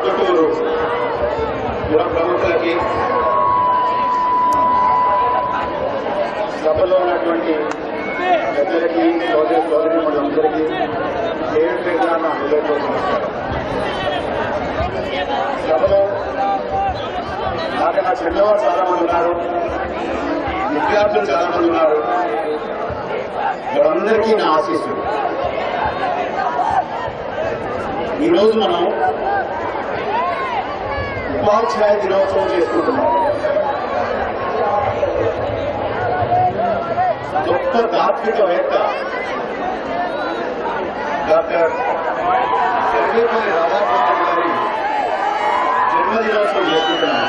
పొద్దుటూరు పుర ప్రముఖులకి, సభలో ఉన్నటువంటి పెద్దలకి, సోదరీమణులందరికీ పేరు పేరున నా హృదయపూర్వక నమస్కారం. సభలో నాకన్నా చిన్నవారు చాలా మంది ఉన్నారు, విద్యార్థులు చాలా మంది ఉన్నారు. వారందరికీ నా ఆశీస్సులు. ఈరోజు మనం ఉపాధ్యాయ దినోత్సవం చేసుకుంటున్నాం. గొప్ప తాత్వికవేత్త డాక్టర్ సర్వేపల్లి రాధాకృష్ణన్ గారి జన్మదినోత్సవం చేసుకుంటున్నాం.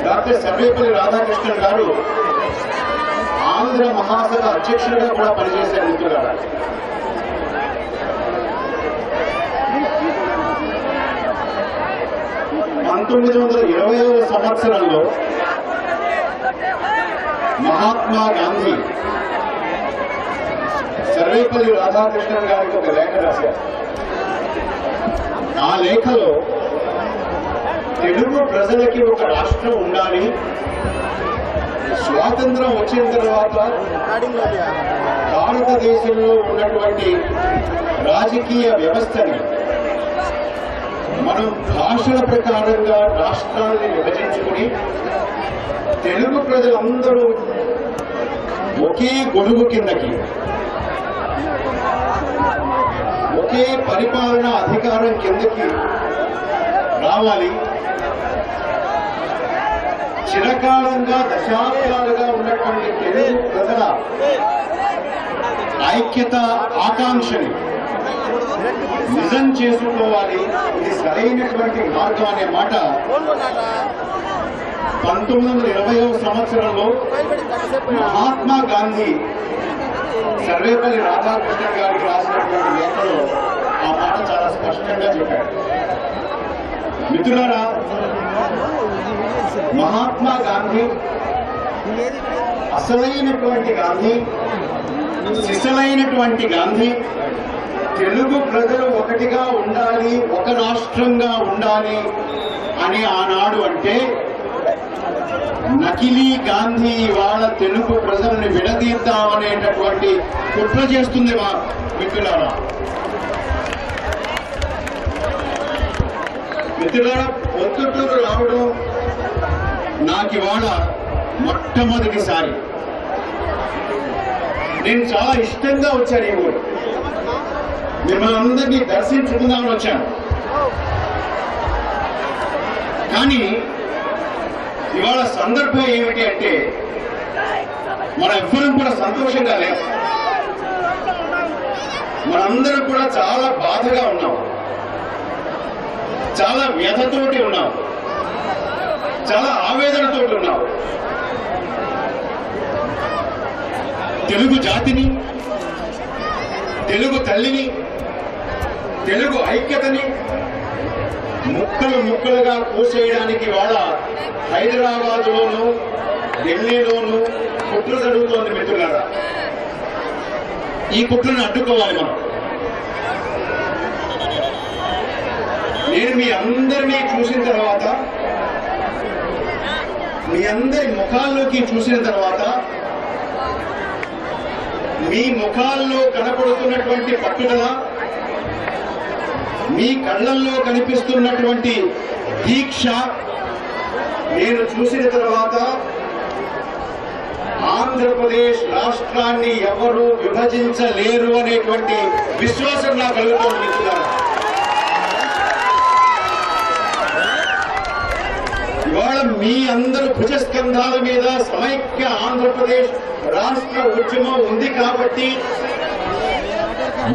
డాక్టర్ సర్వేపల్లి రాధాకృష్ణన్ గారు ఆంధ్ర మహాసభ అధ్యక్షుడిగా కూడా పనిచేసే మిత్రులారా. సంవత్సరంలో మహాత్మా గాంధీ సర్వేపల్లి రాధాకృష్ణన్ గారికి ఒక లేఖ రాశారు. ఆ లేఖలో తెలుగు ప్రజలకి ఒక రాష్ట్రం ఉండాలి, స్వాతంత్రం వచ్చిన తర్వాత భారతదేశంలో ఉన్నటువంటి రాజకీయ వ్యవస్థని మనం భాషల ప్రకారంగా రాష్ట్రాన్ని విభజించుకుని తెలుగు ప్రజలందరూ ఒకే గొడుగు కిందకి, ఒకే పరిపాలనా అధికారం కిందకి రావాలి. చిరకాలంగా దశాబ్దాలుగా ఉన్నటువంటి తెలుగు ప్రజల ఐక్యత ఆకాంక్షని నిజం చేసుకోవాలి. ఇది సరైనటువంటి మార్గం అనే మాట 1920వ సంవత్సరంలో మహాత్మా గాంధీ సర్వేపల్లి రాధాకృష్ణన్ గారికి రాసినటువంటి లేఖలో ఆ మాట చాలా స్పష్టంగా చెప్పారు. మిత్రులారా, మహాత్మా గాంధీ అసలైనటువంటి గాంధీ, సిసలైనటువంటి గాంధీ తెలుగు ప్రజలు ఒకటిగా ఉండాలి, ఒక రాష్ట్రంగా ఉండాలి అని ఆనాడు అంటే, నకిలీ గాంధీ ఇవాళ తెలుగు ప్రజల్ని విడదీద్దామనేటటువంటి కుట్ర చేస్తుంది మా మిత్రులారా. మిత్రులారా, పొద్దుటూరు రావడం నాకివాళ మొట్టమొదటిసారి. నేను చాలా ఇష్టంగా వచ్చాను. ఈ ఊరు మిమ్మల్ని అందరినీ దర్శించుకుందామని వచ్చాను. కానీ ఇవాళ సందర్భం ఏమిటి అంటే, మనం ఎవ్వరం కూడా సంతోషంగా లేవు. మనందరం కూడా చాలా బాధగా ఉన్నాం, చాలా వ్యధతోటి ఉన్నాం, చాలా ఆవేదనతో ఉన్నాం. తెలుగు జాతిని, తెలుగు తల్లిని, తెలుగు ఐక్యతని ముక్కలు ముక్కలుగా కోసేయడానికి వాళ్ళ హైదరాబాద్లోనూ ఢిల్లీలోనూ కుట్ర జరుగుతోంది. మిత్రులారా, ఈ కుట్రను అడ్డుకోవాలి మనం. నేను మీ అందరినీ చూసిన తర్వాత, మీ అందరి ముఖాల్లోకి చూసిన తర్వాత, మీ ముఖాల్లో కనపడుతున్నటువంటి పట్టుదల, మీ కళ్ళల్లో కనిపిస్తున్నటువంటి దీక్ష నేను చూసిన తర్వాత ఆంధ్రప్రదేశ్ రాష్ట్రాన్ని ఎవరూ విభజించలేరు అనేటువంటి విశ్వాసం నాకు కలుగుతోంది. ఇవాళ మీ అందరూ భుజస్కంధాల మీద సమైక్య ఆంధ్రప్రదేశ్ రాష్ట్ర ఉద్యమం ఉంది కాబట్టి,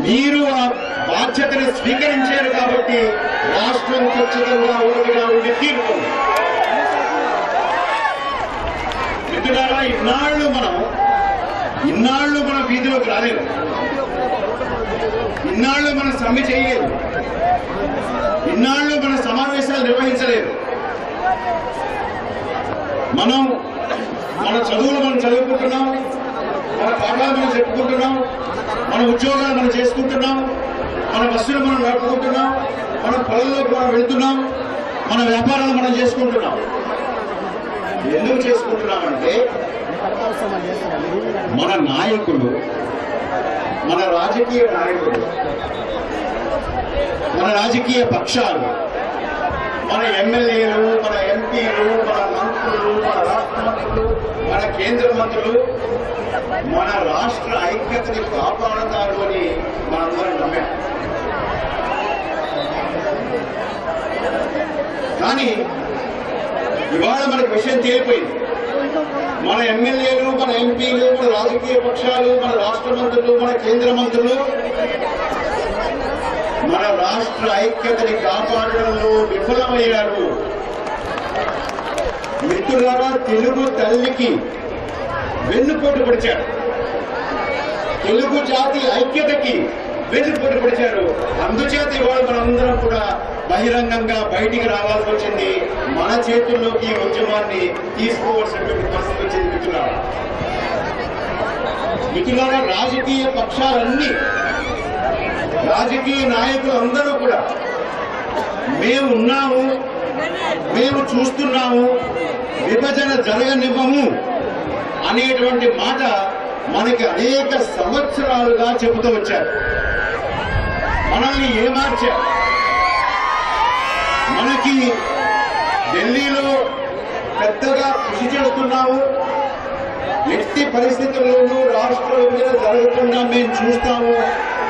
మీరు ఆ బాధ్యతని స్వీకరించారు కాబట్టి రాష్ట్రం ఖచ్చితంగా ఒకటిగా ఉండి తీరుతుంది. మిత్రులారా, ఇన్నాళ్ళు మనం వీధిలోకి రాలేదు, ఇన్నాళ్ళు మనం సమ్మె చేయలేదు, ఇన్నాళ్ళు మన సమావేశాలు నిర్వహించలేదు. మన చదువులు మనం చదువుకుంటున్నాం, మన పాఠాలు మనం చెప్పుకుంటున్నాం, మన ఉద్యోగాలు మనం చేసుకుంటున్నాం, మన బస్సులు మనం నడుపుకుంటున్నాం, మన పొలంలోకి మనం వెళుతున్నాం, మన వ్యాపారాలు మనం చేసుకుంటున్నాం. ఎందుకు చేసుకుంటున్నామంటే మన నాయకులు, మన రాజకీయ నాయకులు, మన రాజకీయ పక్షాలు, మన ఎమ్మెల్యేలు, మన ఎంపీలు, మన మంత్రులు, మన రాష్ట్ర మంత్రులు, మన కేంద్ర మంత్రులు మన రాష్ట్ర ఐక్యతని కాపాడతారు అని మనందరం నమ్మాం. కానీ ఇవాళ మనకు విషయం తేలిపోయింది. మన ఎమ్మెల్యేలు, మన ఎంపీలు, మన రాజకీయ పక్షాలు, మన రాష్ట్ర మంత్రులు, మన కేంద్ర మంత్రులు మన రాష్ట్ర ఐక్యతని కాపాడడంలో విఫలమయ్యారు. మిత్రులారా, తెలుగు తల్లికి వెన్నుపోటు పొడిచారు, తెలుగు జాతి ఐక్యతకి వెన్నుపోటు పొడిచారు. అందుచేత ఇవాళ మనందరం కూడా బహిరంగంగా బయటికి రావాల్సి వచ్చింది. మన చేతుల్లోకి ఈ ఉద్యమాన్ని తీసుకోవాల్సినటువంటి పరిస్థితి వచ్చింది. మిత్రులారా, రాజకీయ పక్షాలన్నీ, రాజకీయ నాయకులు అందరూ కూడా మేము ఉన్నాము, మేము చూస్తున్నాము, విభజన జరగనివ్వము అనేటువంటి మాట మనకి అనేక సంవత్సరాలుగా చెబుతూ వచ్చారు. మనల్ని ఏమార్చారు. మనకి ఢిల్లీలో పెద్దగా కృషి చేస్తున్నాము, ఎట్టి పరిస్థితుల్లోనూ రాష్ట్ర విభజన జరగకుండా మేము చూస్తాము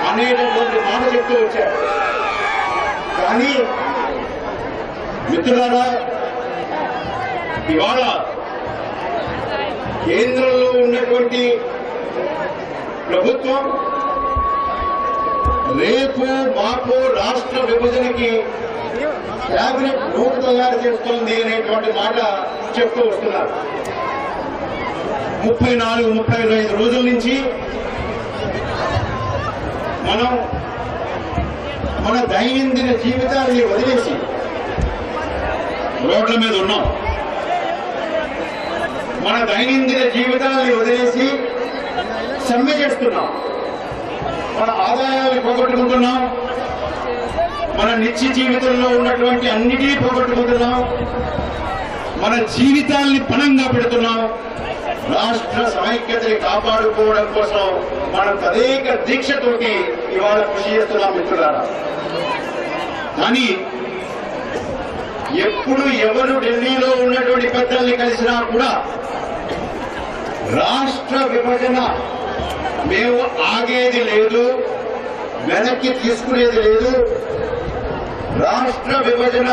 అనేటటువంటి మాట చెప్తూ వచ్చారు. కానీ మిత్రులారా, ఇవాళ కేంద్రంలో ఉన్నటువంటి ప్రభుత్వం రేపు మాకు రాష్ట్ర విభజనకి క్యాబినెట్ నోటు తయారు చేస్తోంది అనేటువంటి మాట చెప్తూ వస్తున్నారు. 34-35 రోజుల నుంచి మనం మన దైనందిన జీవితాన్ని వదిలేసి రోడ్ల మీద ఉన్నాం. మన దైనందిన జీవితాన్ని వదిలేసి సమ్మె చేస్తున్నాం. మన ఆదాయాన్ని పోగొట్టుకుంటున్నాం, మన నిత్య జీవితంలో ఉన్నటువంటి అన్నిటినీ పోగొట్టుకుంటున్నాం, మన జీవితాల్ని పణంగా పెడుతున్నాం. రాష్ట్ర సమైక్యతని కాపాడుకోవడం కోసం మనం అనేక దీక్షతోటి ఇవాళ కృషి చేస్తున్నాం మిత్రులారా. కానీ ఎప్పుడు ఎవరు ఢిల్లీలో ఉన్నటువంటి పెద్దల్ని కలిసినా కూడా రాష్ట్ర విభజన మేము ఆగేది లేదు, వెనక్కి తీసుకునేది లేదు, రాష్ట్ర విభజన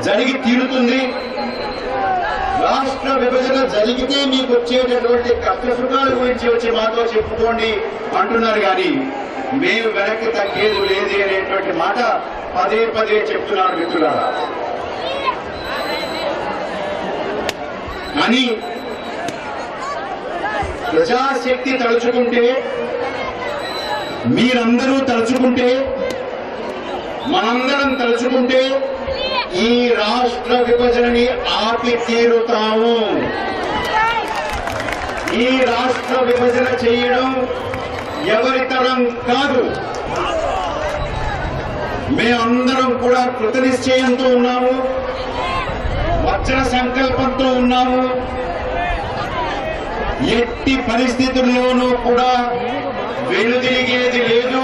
జరిగి తీరుతుంది, రాష్ట్ర విభజన జరిగితే మీకు వచ్చేటటువంటి కష్టసుఖాల గురించి వచ్చి మాతో చెప్పుకోండి అంటున్నారు. కానీ మేము వెనక్కి తగ్గేది లేదు అనేటువంటి మాట పదే పదే చెప్తున్నారు మిత్రులారా. కానీ ప్రజాశక్తి తలుచుకుంటే, మీరందరూ తలుచుకుంటే, మనందరం తలుచుకుంటే ఈ రాష్ట్ర విభజనని ఆపి తీరుతాము. ఈ రాష్ట్ర విభజన చేయడం ఎవరి తరం కాదు. మేమందరం కూడా కృతనిశ్చయంతో ఉన్నాము, వజ్ర సంకల్పంతో ఉన్నాము. ఎట్టి పరిస్థితుల్లోనూ కూడా వెనుదిరిగేది లేదు,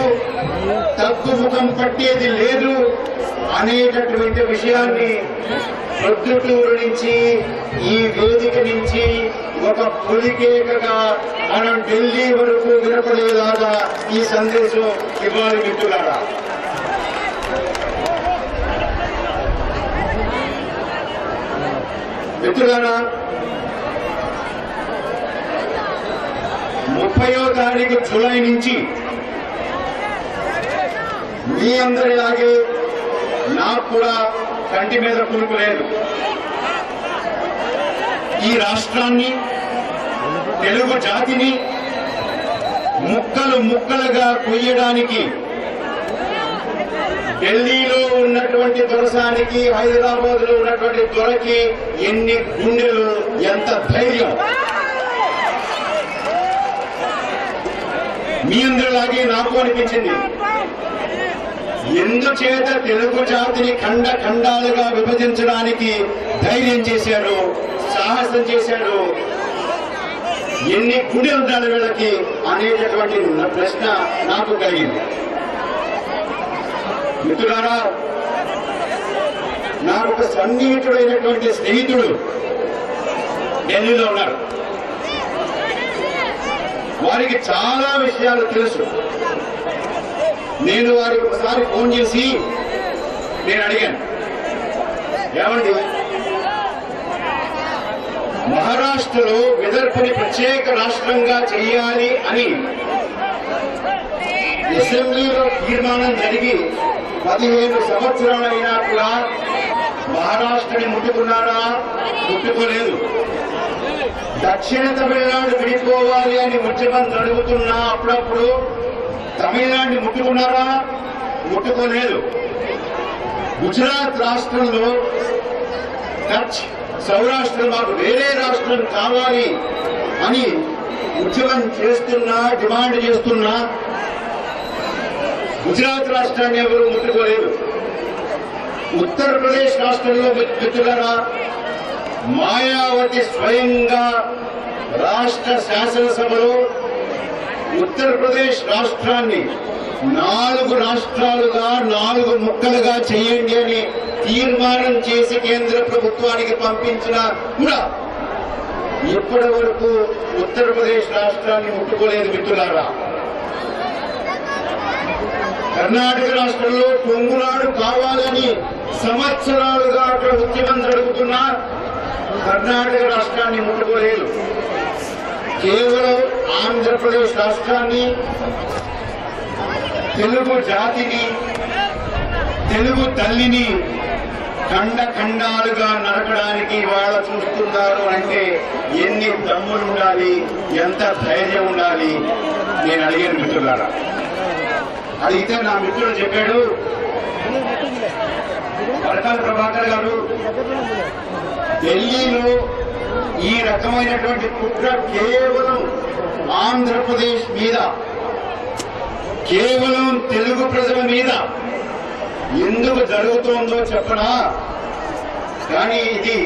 తగ్గుముఖం పట్టేది లేదు అనేటటువంటి విషయాన్ని ప్రొద్దుటూరు నుంచి, ఈ వేదిక నుంచి ఒక పులికేకగా మనం ఢిల్లీ వరకు వినపడేలాగా ఈ సందేశం ఇవ్వాలి మిత్రులారా. మిత్రులారా, 30వ తారీఖు జూలై నుంచి మీ అందరిలాగే నాకు కూడా కంటి మీద కునుకు లేదు. ఈ రాష్ట్రాన్ని, తెలుగు జాతిని ముక్కలు ముక్కలుగా కొయ్యడానికి ఢిల్లీలో ఉన్నటువంటి దొరసానికి, హైదరాబాద్ లో ఉన్నటువంటి దొరకి ఎన్ని గుండెలు, ఎంత ధైర్యం. మీ అందరిలాగే నాకు అనిపించింది. ఎందుచేత తెలుగు జాతిని ఖండ ఖండాలుగా విభజించడానికి ధైర్యం చేశారు, సాహసం చేశారు, ఎన్ని గుడి ఉండాలి వీళ్ళకి అనేటటువంటి ప్రశ్న నాకు కలిగింది. మిత్రులారా, నాకు ఒక సన్నిహితుడైనటువంటి స్నేహితుడు ఢిల్లీలో ఉన్నారు. వారికి చాలా విషయాలు తెలుసు. నేను వారికి ఒకసారి ఫోన్ చేసి నేను అడిగాను, ఏమండి మహారాష్ట్రలో విదర్భని ప్రత్యేక రాష్ట్రంగా చేయాలి అని అసెంబ్లీలో తీర్మానం జరిగి 15 సంవత్సరాలైనా కూడా మహారాష్ట్రని ముట్టుకున్నారా? ముట్టుకోలేదు. దక్షిణ తమిళనాడు విడిపోవాలి అని ముఖ్యమంత్రి అడుగుతున్నా అప్పుడప్పుడు తమిళనాడుని ముట్టుకున్నారా? ముట్టుకోలేదు. గుజరాత్ రాష్ట్రంలో కచ్, సౌరాష్ట్రం మాకు వేరే రాష్ట్రం కావాలి అని ఉద్యమం చేస్తున్నా, డిమాండ్ చేస్తున్నా గుజరాత్ రాష్ట్రాన్ని ఎవరు ముట్టుకోలేదు. ఉత్తరప్రదేశ్ రాష్ట్రంలో మిత్రులారా, మాయావతి స్వయంగా రాష్ట్ర శాసనసభలో ఉత్తరప్రదేశ్ రాష్ట్రాన్ని 4 రాష్ట్రాలుగా 4 ముక్కలుగా చేయండి అని తీర్మానం చేసి కేంద్ర ప్రభుత్వానికి పంపించిన కూడా ఇప్పటి వరకు ఉత్తరప్రదేశ్ రాష్ట్రాన్ని ముట్టుకోలేదు మిత్రులారా. కర్ణాటక రాష్ట్రంలో పొంగునాడు కావాలని సంవత్సరాలుగా అక్కడ ముఖ్యమంత్రి అడుగుతున్నా కర్ణాటక రాష్ట్రాన్ని ముట్టుకోలేదు. కేవలం ఆంధ్రప్రదేశ్ రాష్ట్రాన్ని, తెలుగు జాతిని, తెలుగు తల్లిని ఖండ ఖండాలుగా నరకడానికి వాళ్ళ చూస్తున్నారు అంటే ఎన్ని దమ్ములు ఉండాలి, ఎంత ధైర్యం ఉండాలి నేను అడిగాను మిత్రులారా. అడిగితే నా మిత్రుడు చెప్పాడు, పరకాల ప్రభాకర్ గారు ఢిల్లీలో ఈ రకమైనటువంటి కుట్ర కేవలం ఆంధ్రప్రదేశ్ మీద, కేవలం తెలుగు ప్రజల మీద ఎందుకు జరుగుతోందో చెప్పనా, కానీ ఇది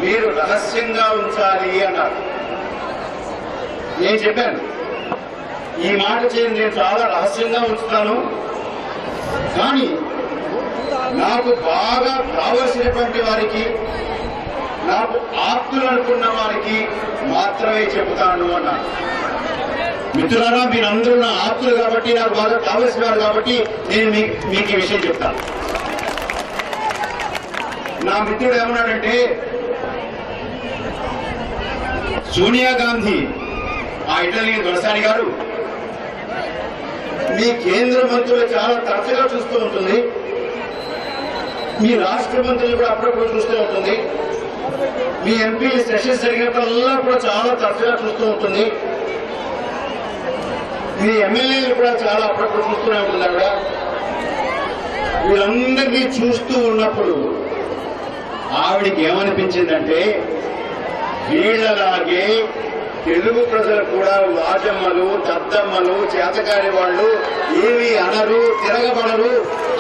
మీరు రహస్యంగా ఉంచాలి అన్నారు. నేను చెప్పాను, ఈ మాట నేను చాలా రహస్యంగా ఉంచుతాను, కానీ నాకు బాగా కావలసినటువంటి వారికి, నాకు ఆప్తులు అనుకున్న వారికి మాత్రమే చెబుతాను అన్నాను. మిత్రులారా, మీరందరూ నా ఆప్తులు కాబట్టి, నాకు బాగా కావలసిన వారు కాబట్టి నేను మీకు ఈ విషయం చెప్తాను. నా మిత్రుడు ఏమన్నాడంటే, సోనియా గాంధీ, ఆ ఇటలీ దొరసాని గారు మీ కేంద్ర మంత్రులు చాలా తరచుగా చూస్తూ ఉంటుంది, మీ రాష్ట్ర మంత్రులు కూడా అప్పుడప్పుడు చూస్తూ ఉంటుంది, మీ ఎంపీ సెషన్స్ జరిగినప్పుడల్లా కూడా చాలా తరచుగా చూస్తూ ఉంటుంది, మీ ఎమ్మెల్యేలు కూడా చాలా అప్పుడప్పుడు చూస్తూనే ఉంటుంది. ఆవిడ వీళ్ళందరినీ చూస్తూ ఉన్నప్పుడు ఆవిడికి ఏమనిపించిందంటే, వీళ్ళలాగే తెలుగు ప్రజలు కూడా వాజమ్మలు, దద్దమ్మలు, చేతకాని వాళ్ళు ఏమీ అనరు, తిరగబడరు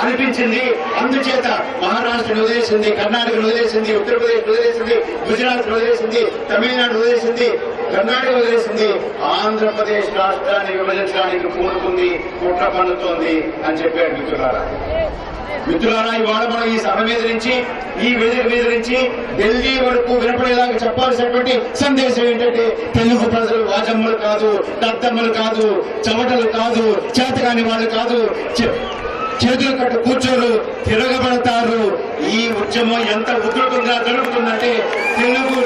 అనిపించింది. అందుచేత మహారాష్ట్రను వదిలేసింది, కర్ణాటకను వదిలేసింది, ఉత్తరప్రదేశ్ వదిలేసింది, గుజరాత్ వదిలేసింది, తమిళనాడు వదిలేసింది, కర్ణాటక వదిలేసింది, ఆంధ్రప్రదేశ్ రాష్ట్రాన్ని విభజించడానికి పూనుకుంది, కుట్ర పన్నుతోంది అని చెప్పాడు మిత్రులారా. మిత్రులారా, ఇవాళ మనం ఈ సభ మీద నుంచి, ఈ వేదిక మీద నుంచి ఢిల్లీ వరకు వినపడేలాగా చెప్పాల్సినటువంటి సందేశం ఏంటంటే, తెలుగు ప్రజలు వాజమ్మలు కాదు, దద్దమ్మలు కాదు, చెమటలు కాదు, చేతకాని వాళ్ళు కాదు, చేతులు కట్టు కూర్చోలు తిరగబడతారు. ఈ ఉద్యమం ఎంత ఉధృతంగా జరుగుతుందంటే తెలుగు